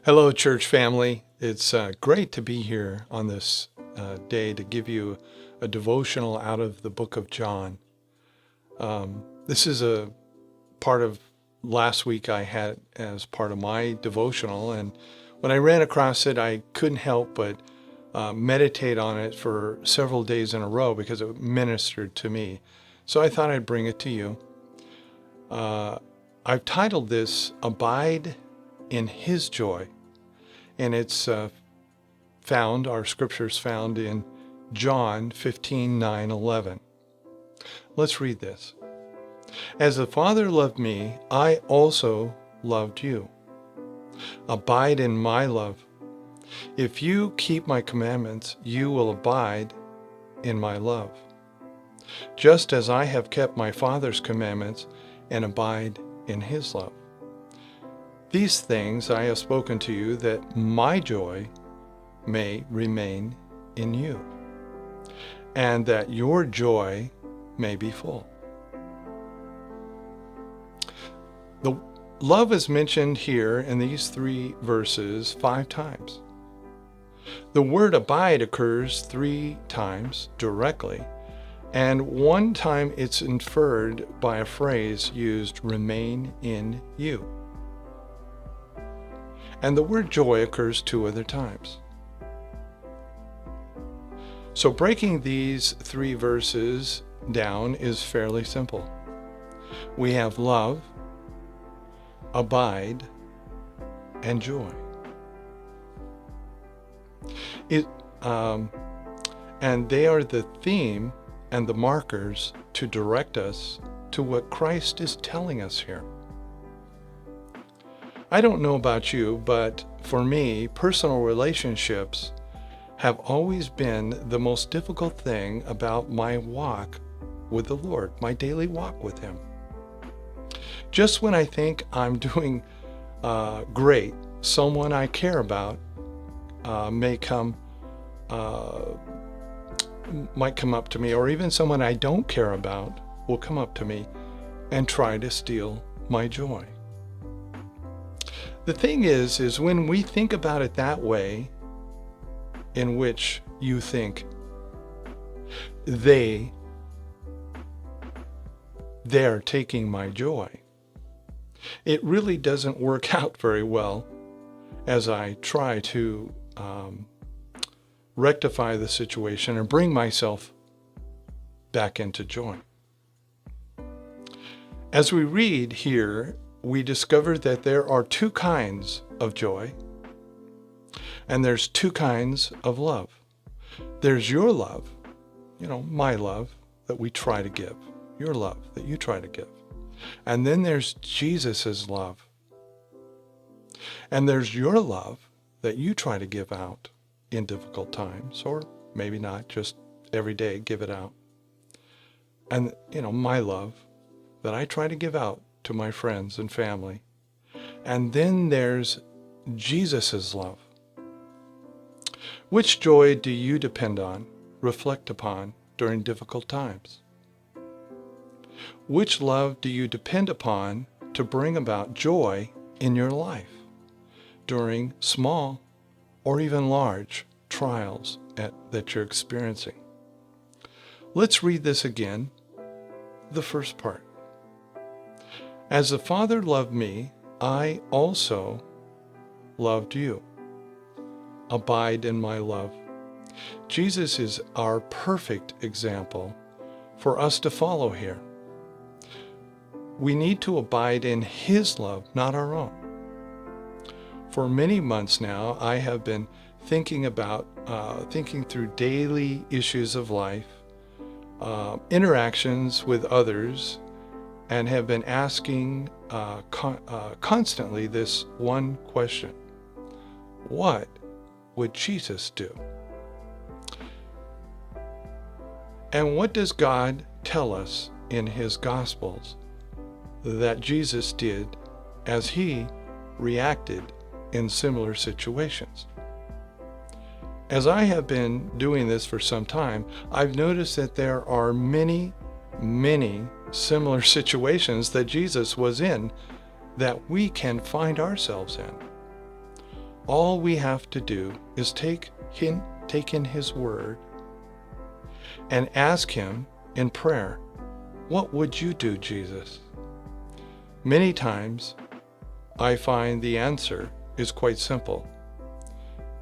Hello, church family. It's great to be here on this day to give you a devotional out of the book of John. This is a part of last week I had as part of my devotional, and when I ran across it, I couldn't help but meditate on it for several days in a row because it ministered to me. So I thought I'd bring it to you. I've titled this, Abide in His Joy. And it's our scripture's found in John 15:9-11. Let's read this. As the Father loved me, I also loved you. Abide in my love. If you keep my commandments, you will abide in my love, just as I have kept my Father's commandments and abide in his love. These things I have spoken to you, that my joy may remain in you, and that your joy may be full. The love is mentioned here in these 3 verses 5 times. The word abide occurs 3 times directly, and 1 time it's inferred by a phrase used, remain in you. And the word joy occurs 2 other times. So breaking these 3 verses down is fairly simple. We have love, abide, and joy. And they are the theme and the markers to direct us to what Christ is telling us here. I don't know about you, but for me, personal relationships have always been the most difficult thing about my walk with the Lord, my daily walk with Him. Just when I think I'm doing great, someone I care about might come up to me, or even someone I don't care about will come up to me and try to steal my joy. The thing is when we think about it that way, in which you think they're taking my joy, it really doesn't work out very well as I try to rectify the situation and bring myself back into joy. As we read here, we discover that there are 2 kinds of joy, and there's 2 kinds of love. There's your love, my love that we try to give, your love that you try to give. And then there's Jesus's love. And there's your love that you try to give out in difficult times, or maybe not, just every day give it out. And, my love that I try to give out to my friends and family. And then there's Jesus's love. Which joy do you depend on, reflect upon during difficult times? Which love do you depend upon to bring about joy in your life during small or even large trials that you're experiencing? Let's read this again, the first part. As the Father loved me, I also loved you. Abide in my love. Jesus is our perfect example for us to follow here. We need to abide in His love, not our own. For many months now, I have been thinking through daily issues of life, interactions with others, and have been asking constantly this one question: what would Jesus do? And what does God tell us in His Gospels that Jesus did as He reacted in similar situations? As I have been doing this for some time, I've noticed that there are many similar situations that Jesus was in that we can find ourselves in. All we have to do is take in his word and ask him in prayer, what would you do, Jesus? Many times I find the answer is quite simple.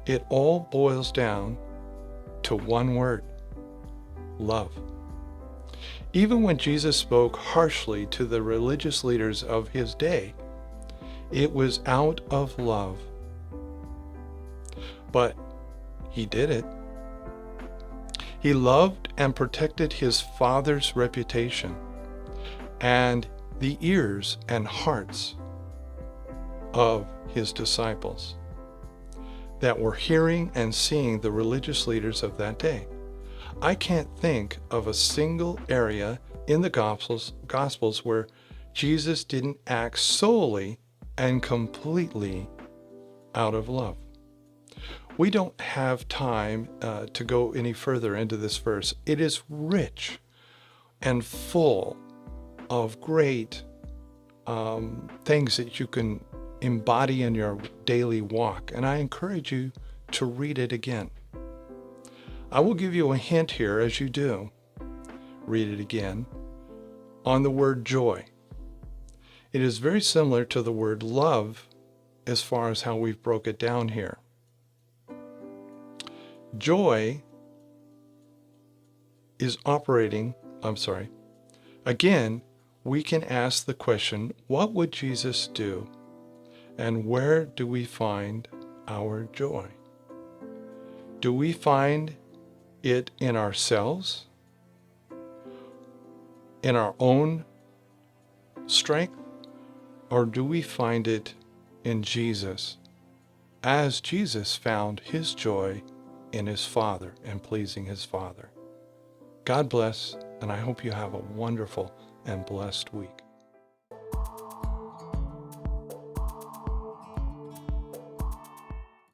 It all boils down to one word: love. Even when Jesus spoke harshly to the religious leaders of his day, it was out of love. But he did it. He loved and protected his Father's reputation and the ears and hearts of his disciples that were hearing and seeing the religious leaders of that day. I can't think of a single area in the Gospels where Jesus didn't act solely and completely out of love. We don't have time to go any further into this verse. It is rich and full of great things that you can embody in your daily walk, and I encourage you to read it again. I will give you a hint here as you do read it again on the word joy. It is very similar to the word love as far as how we've broke it down here. Joy is again, we can ask the question, what would Jesus do? And where do we find our joy? Do we find it in ourselves? In our own strength? Or do we find it in Jesus, as Jesus found his joy in his Father and pleasing his Father? God bless, and I hope you have a wonderful and blessed week.